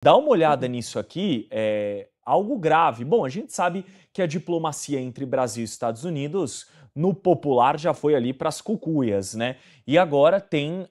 Dá uma olhada nisso aqui, é algo grave. Bom, a gente sabe que a diplomacia entre Brasil e Estados Unidos, no popular, já foi ali para as cucuias, né? E agora tem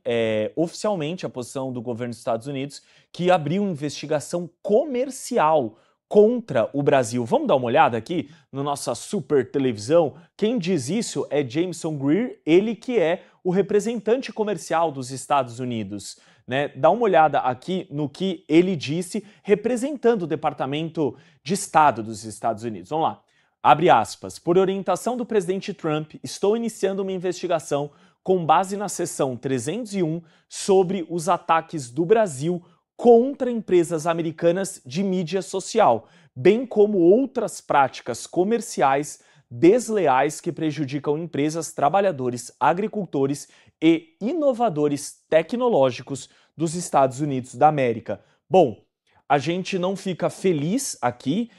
oficialmente a posição do governo dos Estados Unidos que abriu investigação comercial contra o Brasil. Vamos dar uma olhada aqui na nossa super televisão? Quem diz isso é Jameson Greer, ele que é o representante comercial dos Estados Unidos. Né? Dá uma olhada aqui no que ele disse, representando o Departamento de Estado dos Estados Unidos. Vamos lá. Abre aspas. Por orientação do presidente Trump, estou iniciando uma investigação com base na seção 301 sobre os ataques do Brasil contra empresas americanas de mídia social, bem como outras práticas comerciais desleais que prejudicam empresas, trabalhadores, agricultores e inovadores tecnológicos dos Estados Unidos da América. Bom, a gente não fica feliz aqui,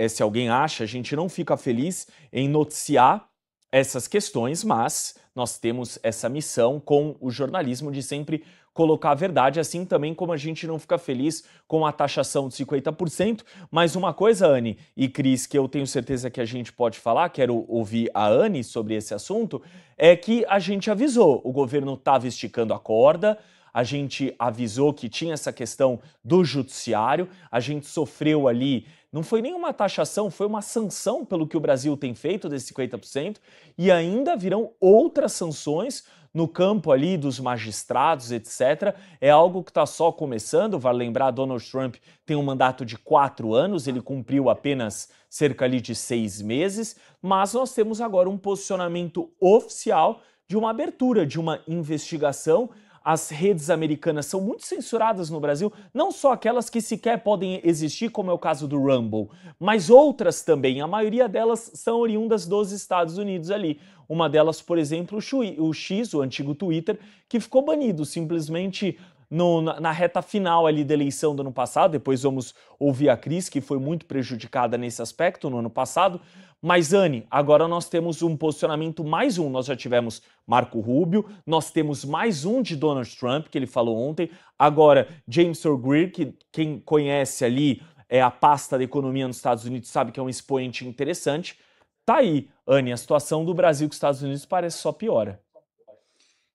se alguém acha, a gente não fica feliz em noticiar essas questões, mas nós temos essa missão com o jornalismo de sempre colocar a verdade, assim também como a gente não fica feliz com a taxação de 50%. Mas uma coisa, Anne e Cris, que eu tenho certeza que a gente pode falar, quero ouvir a Anne sobre esse assunto, é que a gente avisou, o governo estava esticando a corda, a gente avisou que tinha essa questão do judiciário, a gente sofreu ali, não foi nenhuma taxação, foi uma sanção pelo que o Brasil tem feito desse 50%, e ainda virão outras sanções no campo ali dos magistrados, etc. É algo que está só começando, vale lembrar, Donald Trump tem um mandato de 4 anos, ele cumpriu apenas cerca ali de 6 meses, mas nós temos agora um posicionamento oficial de uma abertura, de uma investigação. As redes americanas são muito censuradas no Brasil, não só aquelas que sequer podem existir, como é o caso do Rumble, mas outras também. A maioria delas são oriundas dos Estados Unidos ali. Uma delas, por exemplo, o X, o antigo Twitter, que ficou banido simplesmente na reta final ali da eleição do ano passado. Depois vamos ouvir a Cris, que foi muito prejudicada nesse aspecto no ano passado. Mas, Anne, agora nós temos um posicionamento mais um. Nós já tivemos Marco Rubio, nós temos mais um de Donald Trump, que ele falou ontem. Agora, Jameson Greer, que quem conhece ali a pasta da economia nos Estados Unidos sabe que é um expoente interessante. Tá aí, Anne, a situação do Brasil com os Estados Unidos parece só piora.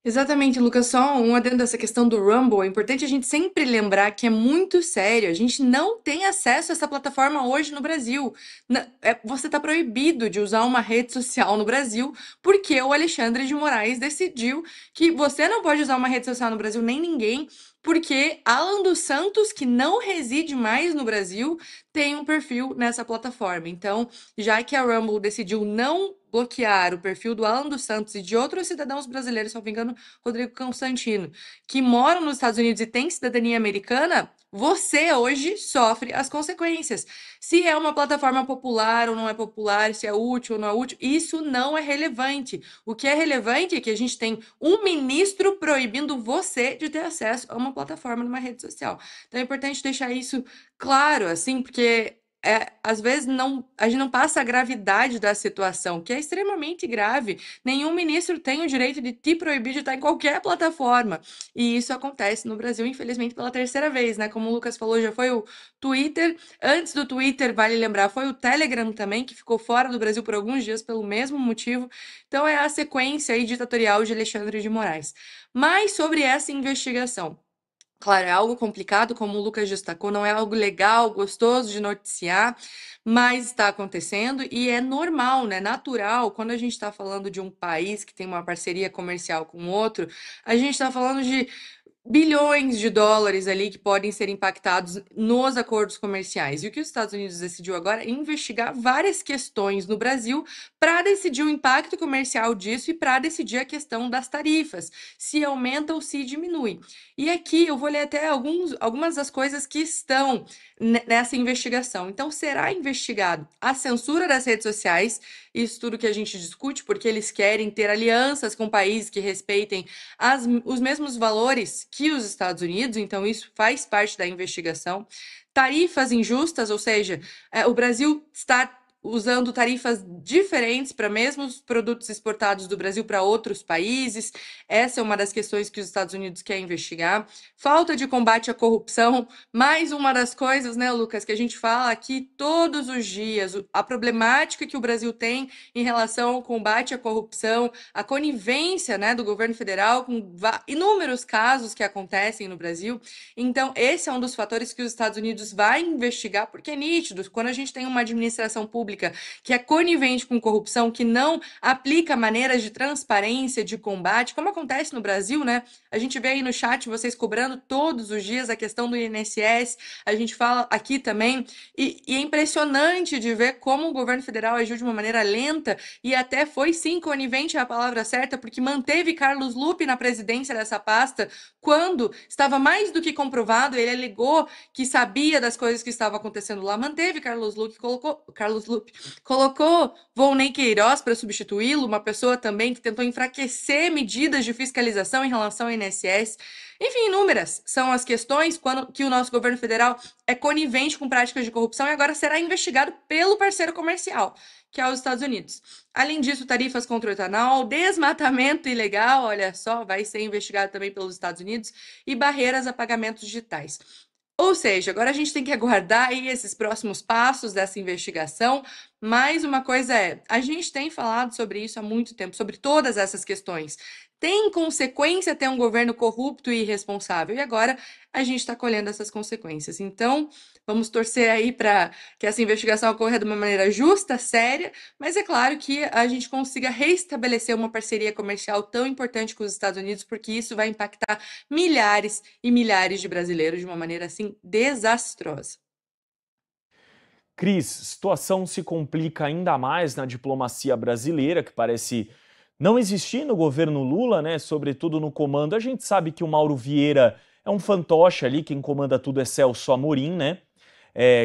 Exatamente, Lucas. Só um adendo dessa questão do Rumble. É importante a gente sempre lembrar que é muito sério. A gente não tem acesso a essa plataforma hoje no Brasil. Você está proibido de usar uma rede social no Brasil porque o Alexandre de Moraes decidiu que você não pode usar uma rede social no Brasil, nem ninguém, porque Alan dos Santos, que não reside mais no Brasil, tem um perfil nessa plataforma. Então, já que a Rumble decidiu não bloquear o perfil do Alan dos Santos e de outros cidadãos brasileiros, se não me engano, Rodrigo Constantino, que moram nos Estados Unidos e têm cidadania americana, você hoje sofre as consequências. Se é uma plataforma popular ou não é popular, se é útil ou não é útil, isso não é relevante. O que é relevante é que a gente tem um ministro proibindo você de ter acesso a uma plataforma numa rede social. Então é importante deixar isso claro, assim, porque às vezes a gente não passa a gravidade da situação, que é extremamente grave. Nenhum ministro tem o direito de te proibir de estar em qualquer plataforma. E isso acontece no Brasil, infelizmente, pela terceira vez, né? Como o Lucas falou, já foi o Twitter. Antes do Twitter, vale lembrar, foi o Telegram também, que ficou fora do Brasil por alguns dias pelo mesmo motivo. Então é a sequência aí ditatorial de Alexandre de Moraes. Mas sobre essa investigação. Claro, é algo complicado, como o Lucas destacou, não é algo legal, gostoso de noticiar, mas está acontecendo e é normal, né? Natural, quando a gente está falando de um país que tem uma parceria comercial com outro, a gente está falando de bilhões de dólares ali que podem ser impactados nos acordos comerciais. E o que os Estados Unidos decidiu agora é investigar várias questões no Brasil para decidir o impacto comercial disso e para decidir a questão das tarifas, se aumenta ou se diminui. E aqui eu vou ler até algumas das coisas que estão nessa investigação. Então, será investigado a censura das redes sociais, isso tudo que a gente discute, porque eles querem ter alianças com países que respeitem os mesmos valores que os Estados Unidos, então isso faz parte da investigação. Tarifas injustas, ou seja, o Brasil está usando tarifas diferentes para mesmos produtos exportados do Brasil para outros países. Essa é uma das questões que os Estados Unidos quer investigar. Falta de combate à corrupção, mais uma das coisas, né, Lucas, que a gente fala aqui todos os dias, a problemática que o Brasil tem em relação ao combate à corrupção, a conivência, né, do governo federal com inúmeros casos que acontecem no Brasil. Então, esse é um dos fatores que os Estados Unidos vai investigar, porque é nítido, quando a gente tem uma administração pública que é conivente com corrupção, que não aplica maneiras de transparência, de combate, como acontece no Brasil, né? A gente vê aí no chat vocês cobrando todos os dias a questão do INSS, a gente fala aqui também, e é impressionante de ver como o governo federal agiu de uma maneira lenta e até foi sim conivente é a palavra certa, porque manteve Carlos Lupe na presidência dessa pasta quando estava mais do que comprovado, ele alegou que sabia das coisas que estavam acontecendo lá, manteve Carlos Lupe, colocou Volney Queiroz para substituí-lo, uma pessoa também que tentou enfraquecer medidas de fiscalização em relação ao INSS. Enfim, inúmeras são as questões que o nosso governo federal é conivente com práticas de corrupção e agora será investigado pelo parceiro comercial, que é os Estados Unidos. Além disso, tarifas contra o etanol, desmatamento ilegal, olha só, vai ser investigado também pelos Estados Unidos, e barreiras a pagamentos digitais. Ou seja, agora a gente tem que aguardar aí esses próximos passos dessa investigação. Mais uma coisa a gente tem falado sobre isso há muito tempo, sobre todas essas questões. Tem consequência ter um governo corrupto e irresponsável, e agora a gente está colhendo essas consequências. Então, vamos torcer aí para que essa investigação ocorra de uma maneira justa, séria, mas é claro que a gente consiga restabelecer uma parceria comercial tão importante com os Estados Unidos, porque isso vai impactar milhares e milhares de brasileiros de uma maneira assim desastrosa. Cris, situação se complica ainda mais na diplomacia brasileira, que parece não existir no governo Lula, né? Sobretudo no comando. A gente sabe que o Mauro Vieira é um fantoche ali, quem comanda tudo é Celso Amorim, né?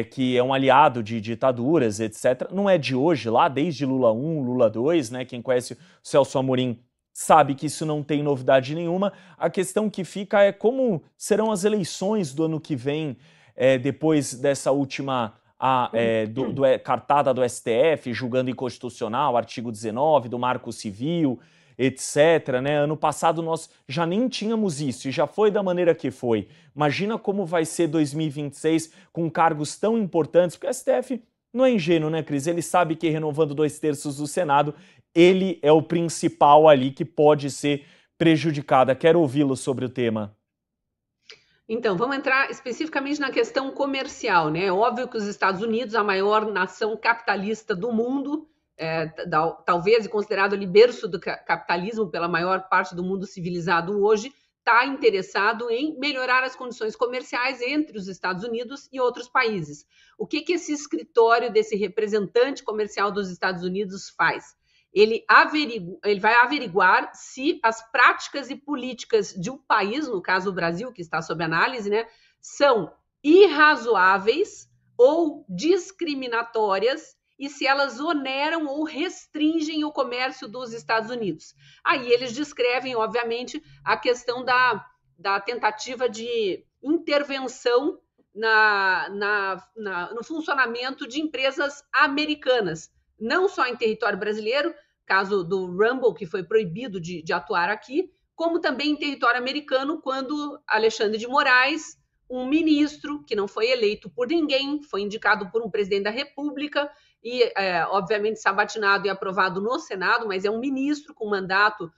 Que é um aliado de ditaduras, etc. Não é de hoje, lá desde Lula 1, Lula 2, né? Quem conhece o Celso Amorim sabe que isso não tem novidade nenhuma. A questão que fica é como serão as eleições do ano que vem, depois dessa última cartada do STF, julgando inconstitucional, artigo 19 do Marco Civil, etc. Né? Ano passado nós já nem tínhamos isso e já foi da maneira que foi. Imagina como vai ser 2026 com cargos tão importantes, porque o STF não é ingênuo, né, Cris? Ele sabe que renovando 2/3 do Senado, ele é o principal ali que pode ser prejudicado. Quero ouvi-lo sobre o tema. Então, vamos entrar especificamente na questão comercial, né? É óbvio que os Estados Unidos, a maior nação capitalista do mundo, talvez considerado ali berço do capitalismo pela maior parte do mundo civilizado hoje, está interessado em melhorar as condições comerciais entre os Estados Unidos e outros países. O que esse escritório desse representante comercial dos Estados Unidos faz? Ele vai averiguar se as práticas e políticas de um país, no caso o Brasil, que está sob análise, né, são irrazoáveis ou discriminatórias e se elas oneram ou restringem o comércio dos Estados Unidos. Aí eles descrevem, obviamente, a questão da tentativa de intervenção no funcionamento de empresas americanas, não só em território brasileiro, caso do Rumble, que foi proibido de atuar aqui, como também em território americano, quando Alexandre de Moraes, um ministro que não foi eleito por ninguém, foi indicado por um presidente da República e, obviamente, sabatinado e aprovado no Senado, mas é um ministro com mandato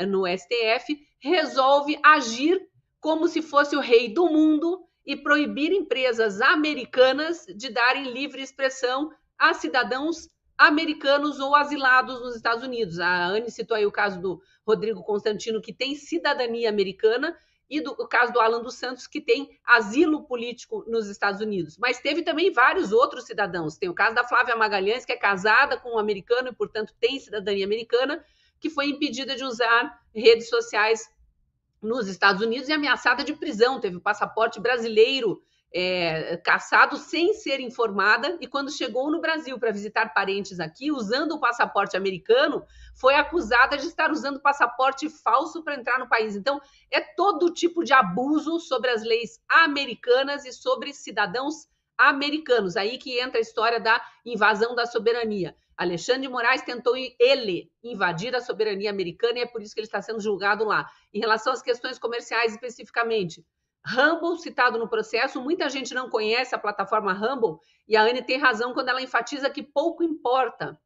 no STF, resolve agir como se fosse o rei do mundo e proibir empresas americanas de darem livre expressão a cidadãos americanos ou asilados nos Estados Unidos. A Anne citou aí o caso do Rodrigo Constantino, que tem cidadania americana, e o caso do Alan dos Santos, que tem asilo político nos Estados Unidos. Mas teve também vários outros cidadãos. Tem o caso da Flávia Magalhães, que é casada com um americano e, portanto, tem cidadania americana, que foi impedida de usar redes sociais nos Estados Unidos e ameaçada de prisão. Teve o passaporte brasileiro caçado sem ser informada, e quando chegou no Brasil para visitar parentes aqui, usando o passaporte americano, foi acusada de estar usando passaporte falso para entrar no país. Então, é todo tipo de abuso sobre as leis americanas e sobre cidadãos americanos. Aí que entra a história da invasão da soberania. Alexandre de Moraes tentou ele invadir a soberania americana e é por isso que ele está sendo julgado lá. Em relação às questões comerciais especificamente, Rumble, citado no processo, muita gente não conhece a plataforma Rumble e a Anne tem razão quando ela enfatiza que pouco importa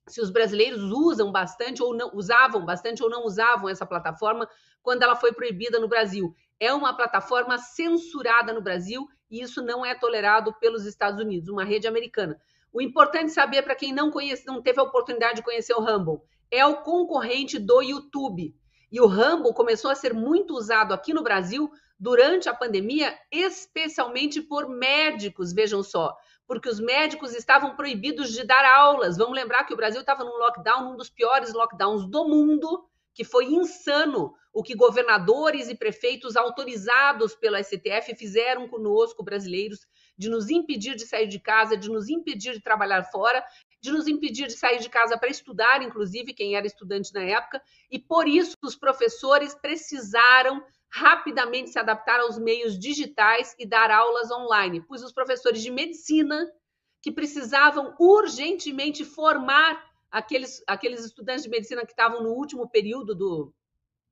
se os brasileiros usam bastante ou não usavam bastante ou não usavam essa plataforma quando ela foi proibida no Brasil. É uma plataforma censurada no Brasil e isso não é tolerado pelos Estados Unidos, uma rede americana. O importante saber para quem não conhece, não teve a oportunidade de conhecer o Rumble, é o concorrente do YouTube. E o Rumble começou a ser muito usado aqui no Brasil durante a pandemia, especialmente por médicos, vejam só, porque os médicos estavam proibidos de dar aulas. Vamos lembrar que o Brasil estava num lockdown, um dos piores lockdowns do mundo, que foi insano o que governadores e prefeitos autorizados pelo STF fizeram conosco, brasileiros, de nos impedir de sair de casa, de nos impedir de trabalhar fora, de nos impedir de sair de casa para estudar, inclusive quem era estudante na época, e por isso os professores precisaram rapidamente se adaptar aos meios digitais e dar aulas online, pois os professores de medicina que precisavam urgentemente formar aqueles estudantes de medicina que estavam no último período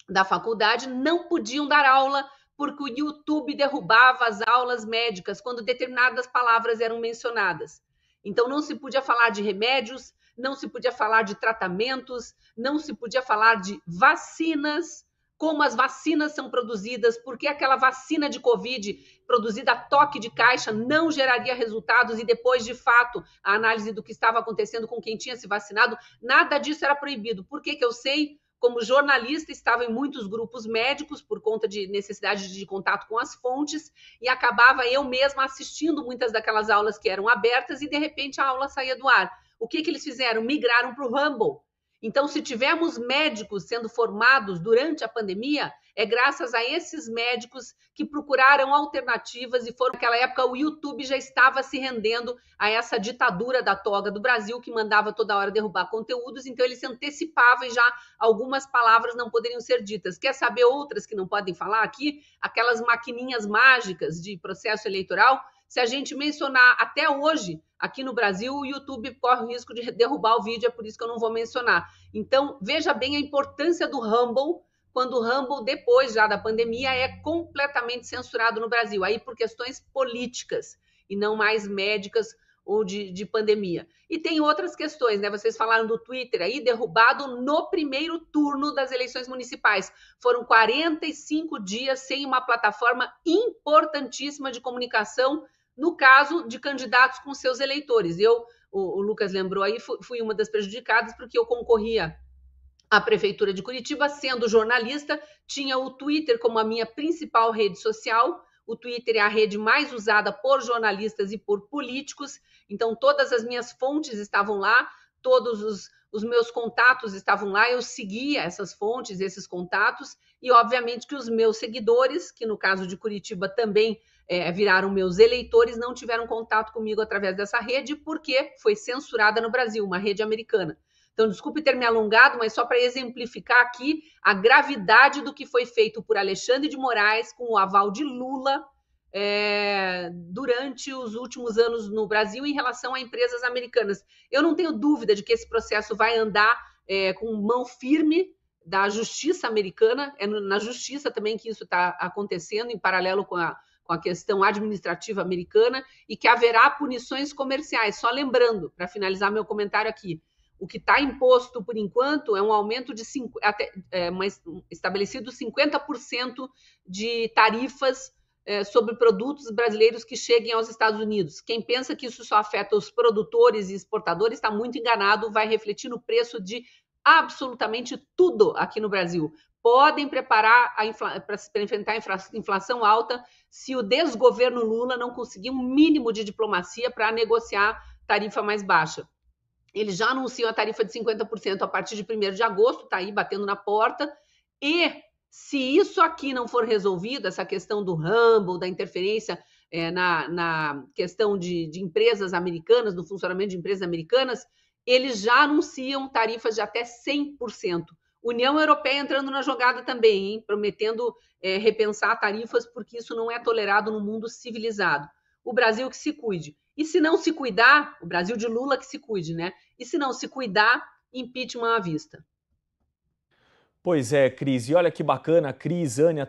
da faculdade não podiam dar aula porque o YouTube derrubava as aulas médicas quando determinadas palavras eram mencionadas. Então não se podia falar de remédios, não se podia falar de tratamentos, não se podia falar de vacinas, como as vacinas são produzidas, porque aquela vacina de Covid produzida a toque de caixa não geraria resultados e depois, de fato, a análise do que estava acontecendo com quem tinha se vacinado, nada disso era proibido. Por que eu sei? Como jornalista, estava em muitos grupos médicos por conta de necessidade de contato com as fontes e acabava eu mesma assistindo muitas daquelas aulas que eram abertas e, de repente, a aula saía do ar. O que eles fizeram? Migraram para o Rumble. Então, se tivermos médicos sendo formados durante a pandemia, é graças a esses médicos que procuraram alternativas e foram, naquela época, o YouTube já estava se rendendo a essa ditadura da toga do Brasil, que mandava toda hora derrubar conteúdos, então ele se antecipava e já algumas palavras não poderiam ser ditas. Quer saber outras que não podem falar aqui? Aquelas maquininhas mágicas de processo eleitoral. Se a gente mencionar até hoje, aqui no Brasil, o YouTube corre o risco de derrubar o vídeo, é por isso que eu não vou mencionar. Então, veja bem a importância do Rumble, quando o Rumble, depois já da pandemia, é completamente censurado no Brasil, aí por questões políticas e não mais médicas ou de pandemia. E tem outras questões, né? Vocês falaram do Twitter aí, derrubado no primeiro turno das eleições municipais. Foram 45 dias sem uma plataforma importantíssima de comunicação, no caso de candidatos com seus eleitores. O Lucas lembrou aí, fui uma das prejudicadas, porque eu concorria à Prefeitura de Curitiba, sendo jornalista, tinha o Twitter como a minha principal rede social. O Twitter é a rede mais usada por jornalistas e por políticos, então todas as minhas fontes estavam lá, todos os meus contatos estavam lá, eu seguia essas fontes, esses contatos, e obviamente que os meus seguidores, que no caso de Curitiba também viraram meus eleitores, não tiveram contato comigo através dessa rede, porque foi censurada no Brasil, uma rede americana. Então, desculpe ter me alongado, mas só para exemplificar aqui a gravidade do que foi feito por Alexandre de Moraes com o aval de Lula durante os últimos anos no Brasil em relação a empresas americanas. Eu não tenho dúvida de que esse processo vai andar com mão firme da justiça americana, é na justiça também que isso está acontecendo, em paralelo com a questão administrativa americana, e que haverá punições comerciais. Só lembrando, para finalizar meu comentário aqui, o que está imposto, por enquanto, é um aumento de estabelecido 50% de tarifas sobre produtos brasileiros que cheguem aos Estados Unidos. Quem pensa que isso só afeta os produtores e exportadores está muito enganado, vai refletir no preço de absolutamente tudo aqui no Brasil. Podem preparar para enfrentar a inflação alta se o desgoverno Lula não conseguir um mínimo de diplomacia para negociar tarifa mais baixa. Eles já anunciam a tarifa de 50% a partir de 1º de agosto, está aí batendo na porta. E se isso aqui não for resolvido, essa questão do Rumble, da interferência na questão de empresas americanas, no funcionamento de empresas americanas, eles já anunciam tarifas de até 100%. União Europeia entrando na jogada também, hein? Prometendo repensar tarifas, porque isso não é tolerado no mundo civilizado. o Brasil que se cuide. E se não se cuidar, o Brasil de Lula que se cuide, né? E se não se cuidar, impeachment à vista. Pois é, Cris. E olha que bacana, Cris, Ânia,